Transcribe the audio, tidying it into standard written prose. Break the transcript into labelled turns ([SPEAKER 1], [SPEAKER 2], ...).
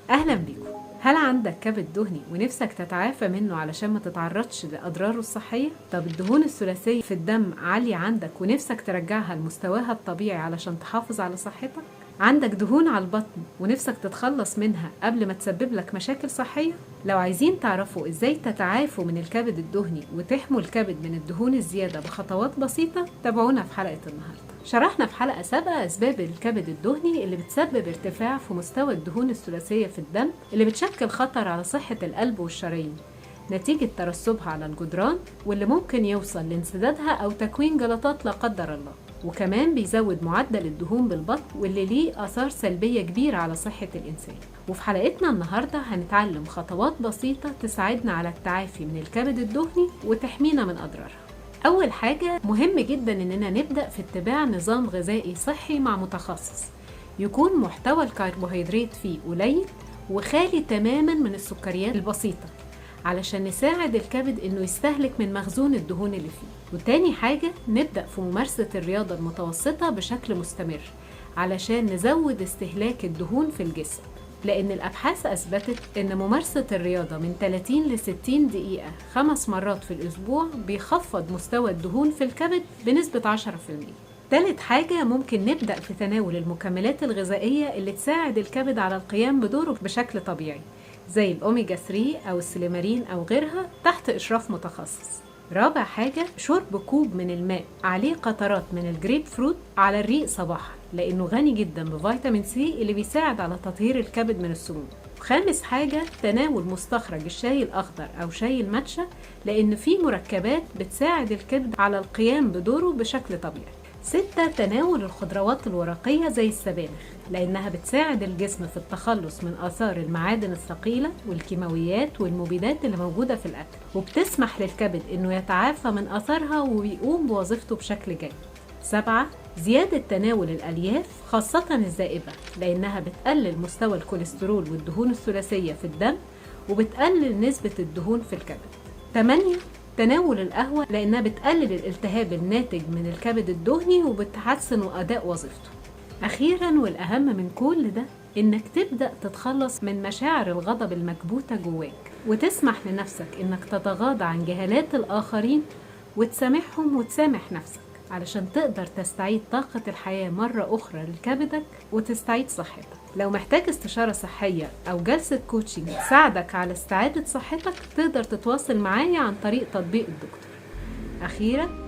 [SPEAKER 1] أهلا بيكم. هل عندك كبد دهني ونفسك تتعافى منه علشان ما تتعرضش لأضراره الصحية؟ طب الدهون الثلاثية في الدم عالية عندك ونفسك ترجعها لمستواها الطبيعي علشان تحافظ على صحتك؟ عندك دهون على البطن ونفسك تتخلص منها قبل ما تسبب لك مشاكل صحية؟ لو عايزين تعرفوا ازاي تتعافوا من الكبد الدهني وتحموا الكبد من الدهون الزيادة بخطوات بسيطة، تابعونا في حلقة النهاردة. شرحنا في حلقة سابقة أسباب الكبد الدهني اللي بتسبب ارتفاع في مستوى الدهون الثلاثية في الدم اللي بتشكل خطر على صحة القلب والشرايين نتيجة ترسبها على الجدران، واللي ممكن يوصل لانسدادها أو تكوين جلطات لا قدر الله. وكمان بيزود معدل الدهون بالبطن واللي ليه آثار سلبية كبيرة على صحة الإنسان. وفي حلقتنا النهاردة هنتعلم خطوات بسيطة تساعدنا على التعافي من الكبد الدهني وتحمينا من أضرارها. أول حاجة مهم جدا إننا نبدأ في اتباع نظام غذائي صحي مع متخصص يكون محتوى الكربوهيدرات فيه قليل وخالي تماما من السكريات البسيطة علشان نساعد الكبد إنه يستهلك من مخزون الدهون اللي فيه. وتاني حاجة نبدأ في ممارسة الرياضة المتوسطة بشكل مستمر علشان نزود استهلاك الدهون في الجسم، لأن الأبحاث أثبتت إن ممارسة الرياضة من 30 ل 60 دقيقة 5 مرات في الأسبوع بيخفض مستوى الدهون في الكبد بنسبة 10%. تالت حاجة ممكن نبدأ في تناول المكملات الغذائية اللي تساعد الكبد على القيام بدوره بشكل طبيعي زي الأوميجا 3 أو السليمارين أو غيرها تحت إشراف متخصص. رابع حاجة شرب كوب من الماء عليه قطرات من الجريب فروت على الريق صباحا، لأنه غني جدا بفيتامين سي اللي بيساعد على تطهير الكبد من السموم. خامس حاجة تناول مستخرج الشاي الأخضر أو شاي الماتشا، لأن فيه مركبات بتساعد الكبد على القيام بدوره بشكل طبيعي. 6 تناول الخضروات الورقية زي السبانخ، لأنها بتساعد الجسم في التخلص من آثار المعادن الثقيلة والكيماويات والمبيدات اللي موجودة في الأكل، وبتسمح للكبد إنه يتعافى من آثارها ويقوم بوظيفته بشكل جيد. 7 زيادة تناول الألياف خاصة الزائبة، لأنها بتقلل مستوى الكوليسترول والدهون الثلاثية في الدم وبتقلل نسبة الدهون في الكبد. 8 تناول القهوة، لأنها بتقلل الالتهاب الناتج من الكبد الدهني وبتحسن أداء وظيفته. أخيراً والأهم من كل ده إنك تبدأ تتخلص من مشاعر الغضب المكبوتة جواك وتسمح لنفسك إنك تتغاضى عن جهالات الآخرين وتسامحهم وتسامح نفسك علشان تقدر تستعيد طاقة الحياة مرة أخرى لكبدك وتستعيد صحتك. لو محتاج استشارة صحية أو جلسة كوتشنج تساعدك على استعادة صحتك، تقدر تتواصل معايا عن طريق تطبيق الدكتور. أخيراً